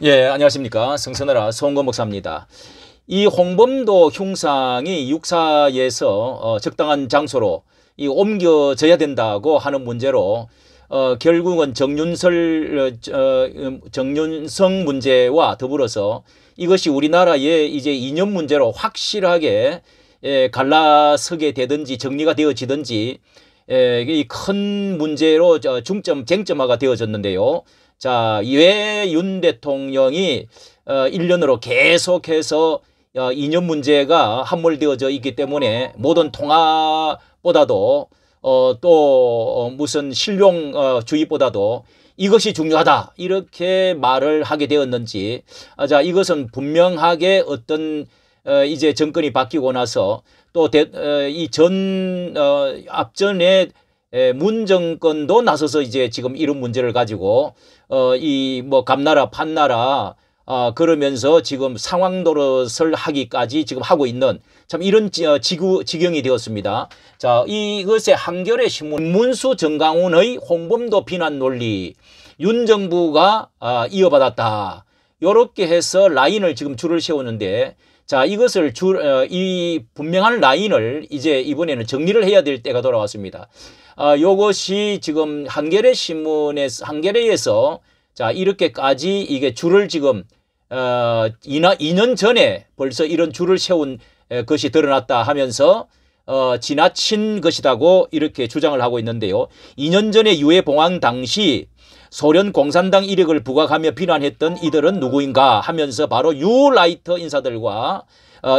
예, 안녕하십니까. 성선하라 송건 목사입니다. 이 홍범도 흉상이 육사에서 적당한 장소로 옮겨져야 된다고 하는 문제로 결국은 정윤성 문제와 더불어서 이것이 우리나라의 이제 이념 문제로 확실하게 갈라서게 되든지 정리가 되어지든지 이 큰 문제로 쟁점화가 되어졌는데요. 자, 왜 윤 대통령이 1년으로 계속해서 이념 문제가 함몰되어져 있기 때문에 모든 통합보다도 또 무슨 실용주의보다도 이것이 중요하다 이렇게 말을 하게 되었는지, 자, 이것은 분명하게 어떤 이제 정권이 바뀌고 나서 또 앞전에 문 정권도 나서서 이제 지금 이런 문제를 가지고 이 뭐 감나라 판나라 그러면서 지금 상황 노릇을 하기까지 지금 하고 있는 참 이런 지경이 되었습니다. 자, 이것의 한겨레 신문 문수 정강훈의 홍범도 비난 논리 윤 정부가 이어받았다. 요렇게 해서 라인을 지금 줄을 세우는데, 자, 이것을 이 분명한 라인을 이제 이번에는 정리를 해야 될 때가 돌아왔습니다. 요것이 지금 한겨레에서 자, 이렇게까지 이게 줄을 지금 2년 전에 벌써 이런 줄을 세운 것이 드러났다 하면서 지나친 것이라고 이렇게 주장을 하고 있는데요. 2년 전에 유해 봉황 당시 소련 공산당 이력을 부각하며 비난했던 이들은 누구인가 하면서 바로 유라이터 인사들과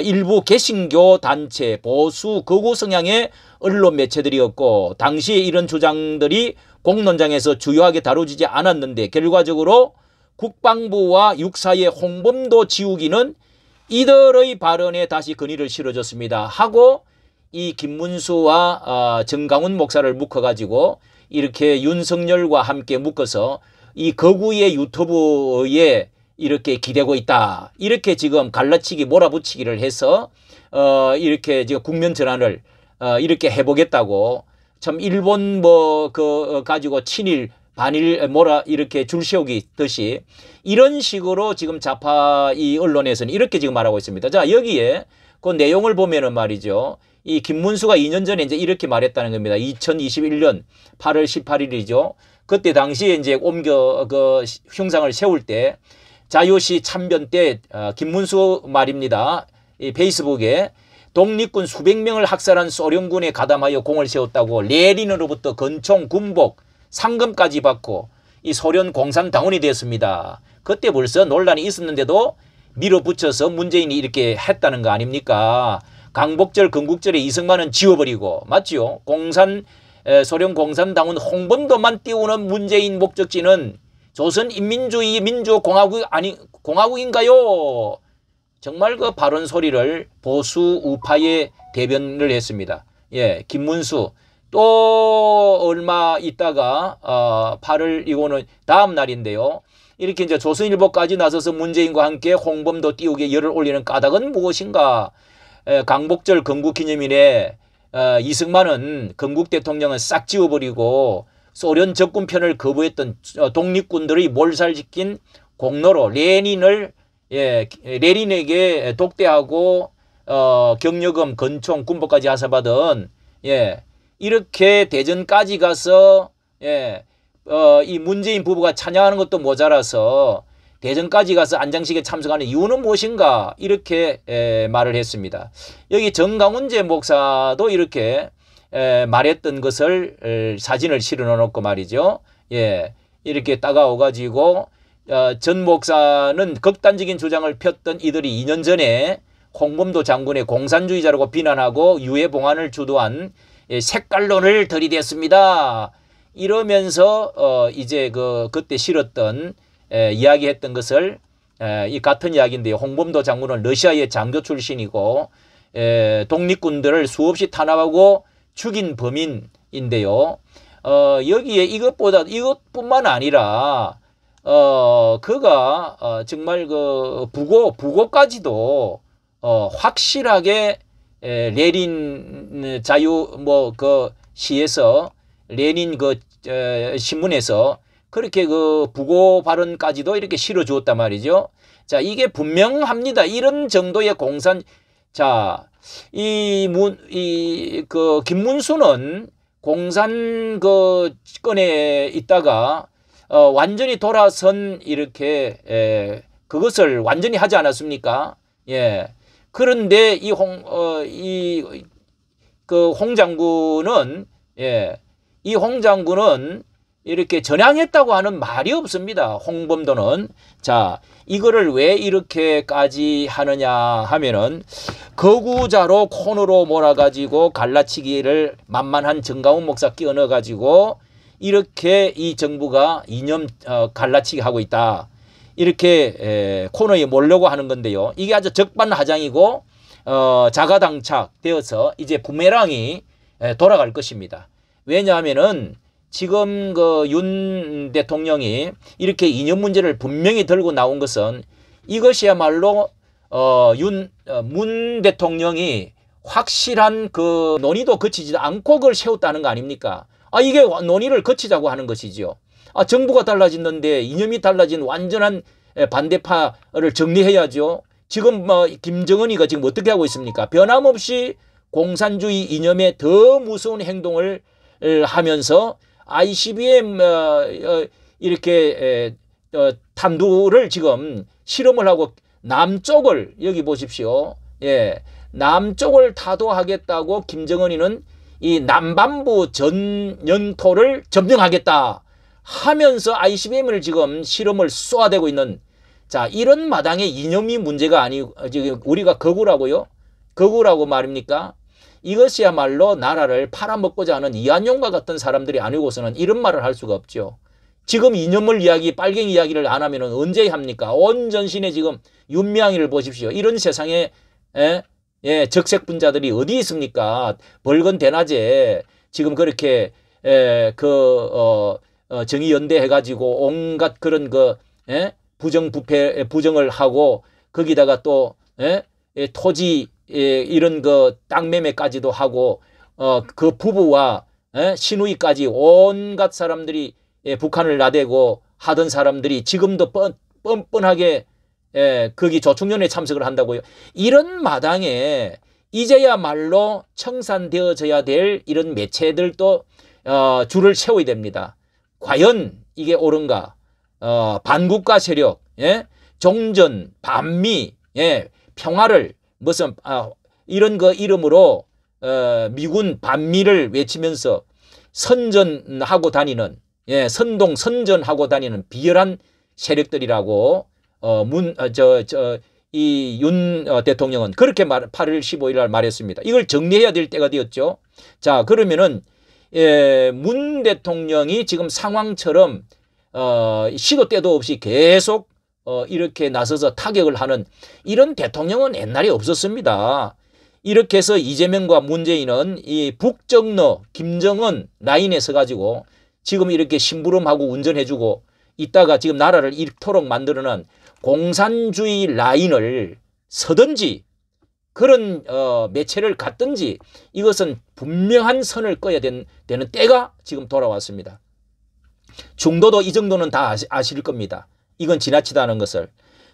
일부 개신교 단체, 보수, 극우 성향의 언론 매체들이었고, 당시에 이런 주장들이 공론장에서 주요하게 다뤄지지 않았는데 결과적으로 국방부와 육사의 홍범도 지우기는 이들의 발언에 다시 근위를 실어줬습니다 하고, 이 김문수와 정강훈 목사를 묶어가지고 이렇게 윤석열과 함께 묶어서 이 거구의 유튜브에 이렇게 기대고 있다. 이렇게 지금 갈라치기 몰아붙이기를 해서 이렇게 지금 국면 전환을 이렇게 해보겠다고, 참 일본 가지고 친일 반일 이렇게 줄 세우기듯이 이런 식으로 지금 좌파 이 언론에서는 이렇게 지금 말하고 있습니다. 자, 여기에 그 내용을 보면은 말이죠. 이 김문수가 2년 전에 이제 이렇게 말했다는 겁니다. 2021년 8월 18일이죠. 그때 당시에 이제 흉상을 세울 때 자유시 참변 때 김문수 말입니다. 이 페이스북에 독립군 수백 명을 학살한 소련군에 가담하여 공을 세웠다고 레닌으로부터 건총, 군복, 상금까지 받고 이 소련 공산당원이 되었습니다. 그때 벌써 논란이 있었는데도 밀어붙여서 문재인이 이렇게 했다는 거 아닙니까? 강복절, 건국절에 이승만은 지워버리고, 맞지요? 소련 공산당원 홍범도만 띄우는 문재인 목적지는 조선인민주주의 공화국인가요? 정말 그 발언 소리를 보수 우파에 대변을 했습니다. 예, 김문수 또 얼마 있다가 8월 이거는 다음 날인데요. 이렇게 이제 조선일보까지 나서서 문재인과 함께 홍범도 띄우기에 열을 올리는 까닭은 무엇인가? 강복절 건국기념일에 이승만은 건국 대통령은 싹 지워버리고 소련 적군 편을 거부했던 독립군들의 몰살시킨 공로로 레닌에게 독대하고 경력금, 건총, 군복까지 하사받은 이렇게 대전까지 가서 이 문재인 부부가 찬양하는 것도 모자라서 대전까지 가서 안장식에 참석하는 이유는 무엇인가? 이렇게 말을 했습니다. 여기 정강훈제 목사도 이렇게 말했던 것을 사진을 실어 놓고 말이죠. 예, 이렇게 따가워가지고 전 목사는 극단적인 주장을 폈던 이들이 2년 전에 홍범도 장군의 공산주의자라고 비난하고 유해 봉안을 주도한 색깔론을 들이댔습니다. 이러면서 이제 그때 실었던 이야기했던 것을 이 같은 이야기인데요. 홍범도 장군은 러시아의 장교 출신이고 독립군들을 수없이 탄압하고 죽인 범인인데요. 여기에 이것뿐만 아니라 그가 정말 부고까지도 확실하게 레닌 시에서 레닌 신문에서 그렇게 그 부고 발언까지도 이렇게 실어 주었단 말이죠. 자, 이게 분명합니다. 이런 정도의 공산, 자, 그 김문수는 공산 그 건에 있다가 완전히 돌아선 이렇게 그것을 완전히 하지 않았습니까? 예. 그런데 홍 장군은, 예, 이 홍 장군은 이렇게 전향했다고 하는 말이 없습니다. 홍범도는. 자, 이거를 왜 이렇게까지 하느냐 하면은 거구자로 콘으로 몰아가지고 갈라치기를 만만한 정가운 목사 끼워 넣어가지고 이렇게 이 정부가 이념 갈라치기 하고 있다. 이렇게 코너에 몰려고 하는 건데요. 이게 아주 적반하장이고 자가당착되어서 이제 부메랑이 돌아갈 것입니다. 왜냐하면은 지금 그 윤 대통령이 이렇게 이념 문제를 분명히 들고 나온 것은 이것이야말로 문 대통령이 확실한 그 논의도 거치지 않고 그걸 세웠다는 거 아닙니까? 아, 이게 논의를 거치자고 하는 것이죠. 아, 정부가 달라졌는데 이념이 달라진 완전한 반대파를 정리해야죠. 지금 김정은이가 지금 어떻게 하고 있습니까? 변함없이 공산주의 이념에 더 무서운 행동을 하면서 ICBM 이렇게 탄두를 지금 실험을 하고 남쪽을 여기 보십시오. 예, 남쪽을 타도하겠다고 김정은이는 이 남반부 전 영토를 점령하겠다 하면서 ICBM을 지금 실험을 쏘아대고 있는, 자, 이런 마당의 이념이 문제가 아니고 지금 우리가 거구라고요? 거구라고 말입니까? 이것이야말로 나라를 팔아먹고자 하는 이한용과 같은 사람들이 아니고서는 이런 말을 할 수가 없죠. 지금 이념을 빨갱이 이야기를 안 하면 언제 합니까? 온 전신에 지금 윤미향이를 보십시오. 이런 세상에 적색분자들이 어디 있습니까? 벌건 대낮에 지금 그렇게 정의연대 해가지고 온갖 그런 부정을 하고 거기다가 또 토지 이런 땅 매매까지도 하고 그 부부와 시누이까지 온갖 사람들이 북한을 나대고 하던 사람들이 지금도 뻔뻔하게 거기 조충련에 참석을 한다고요. 이런 마당에 이제야말로 청산되어져야 될 이런 매체들도 줄을 세워야 됩니다. 과연 이게 옳은가? 반국가 세력, 종전, 반미, 평화를 무슨 이런 거 이름으로 미군 반미를 외치면서 선전하고 다니는, 선동 선전하고 다니는 비열한 세력들이라고 이 윤 대통령은 그렇게 8월 15일 날 말했습니다. 이걸 정리해야 될 때가 되었죠. 자, 그러면은 문 대통령이 지금 상황처럼 시도 때도 없이 계속 이렇게 나서서 타격을 하는 이런 대통령은 옛날에 없었습니다. 이렇게 해서 이재명과 문재인은 이 북정너 김정은 라인에 서가지고 지금 이렇게 심부름하고 운전해주고 있다가 지금 나라를 이토록 만들어낸 공산주의 라인을 서든지 그런 매체를 갖든지 이것은 분명한 선을 꺼야 되는 때가 지금 돌아왔습니다. 중도도 이 정도는 다 아실 겁니다. 이건 지나치다는 것을.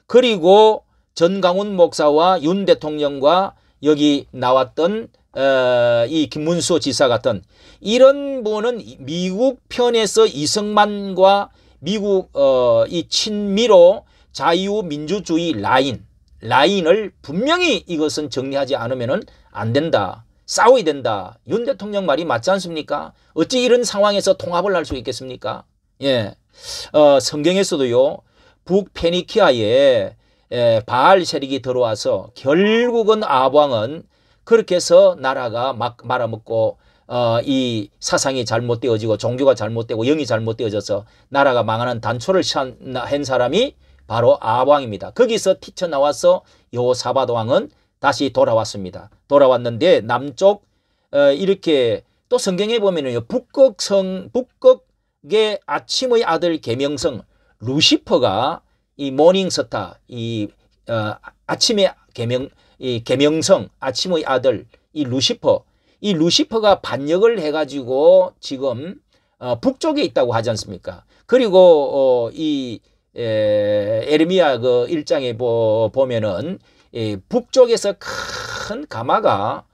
그리고 전강훈 목사와 윤 대통령과 여기 나왔던 이 김문수 지사 같은 이런 분은 미국 편에서 이승만과 미국 이 친미로 자유민주주의 라인을 분명히 이것은 정리하지 않으면 안 된다. 싸워야 된다. 윤 대통령 말이 맞지 않습니까? 어찌 이런 상황에서 통합을 할 수 있겠습니까? 예, 성경에서도요. 북페니키아에 바알 세력이 들어와서 결국은 아방은 그렇게 해서 나라가 막 말아먹고 이 사상이 잘못되어지고 종교가 잘못되고 영이 잘못되어져서 나라가 망하는 단초를 한 사람이 바로 아방입니다. 거기서 튀쳐나와서 여호사밧 왕은 다시 돌아왔습니다. 돌아왔는데 남쪽 이렇게 또 성경에 보면은요. 북극의 아침의 아들 계명성 루시퍼가 이 모닝스타 아침의 계명성 아침의 아들 이 루시퍼가 반역을 해가지고 지금 북쪽에 있다고 하지 않습니까? 그리고 이 에르미야 그 1장에 보면은 북쪽에서 큰 가마가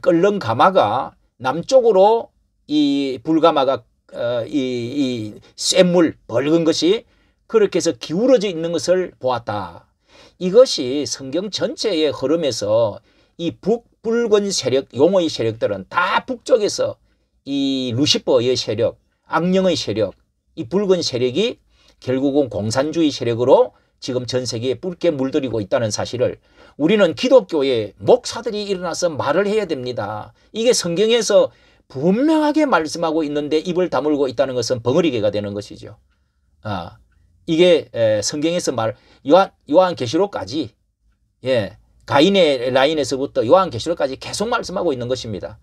끓는 가마가 남쪽으로 이 불가마가 이 쇳물 벌건 것이 그렇게 해서 기울어져 있는 것을 보았다. 이것이 성경 전체의 흐름에서 이 북붉은 세력, 용의 세력들은 다 북쪽에서 이 루시퍼의 세력, 악령의 세력, 이 붉은 세력이 결국은 공산주의 세력으로 지금 전 세계에 붉게 물들이고 있다는 사실을 우리는 기독교의 목사들이 일어나서 말을 해야 됩니다. 이게 성경에서 분명하게 말씀하고 있는데 입을 다물고 있다는 것은 벙어리개가 되는 것이죠. 이게 성경에서 요한계시록까지 가인의 라인에서부터 요한계시록까지 계속 말씀하고 있는 것입니다.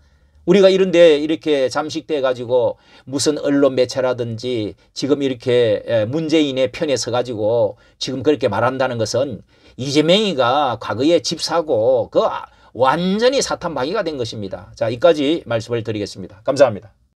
우리가 이런데 이렇게 잠식돼 가지고 무슨 언론 매체라든지 지금 이렇게 문재인의 편에 서 가지고 지금 그렇게 말한다는 것은 이재명이가 과거에 집 사고 그 완전히 사탄마귀가 된 것입니다. 자, 여기까지 말씀을 드리겠습니다. 감사합니다.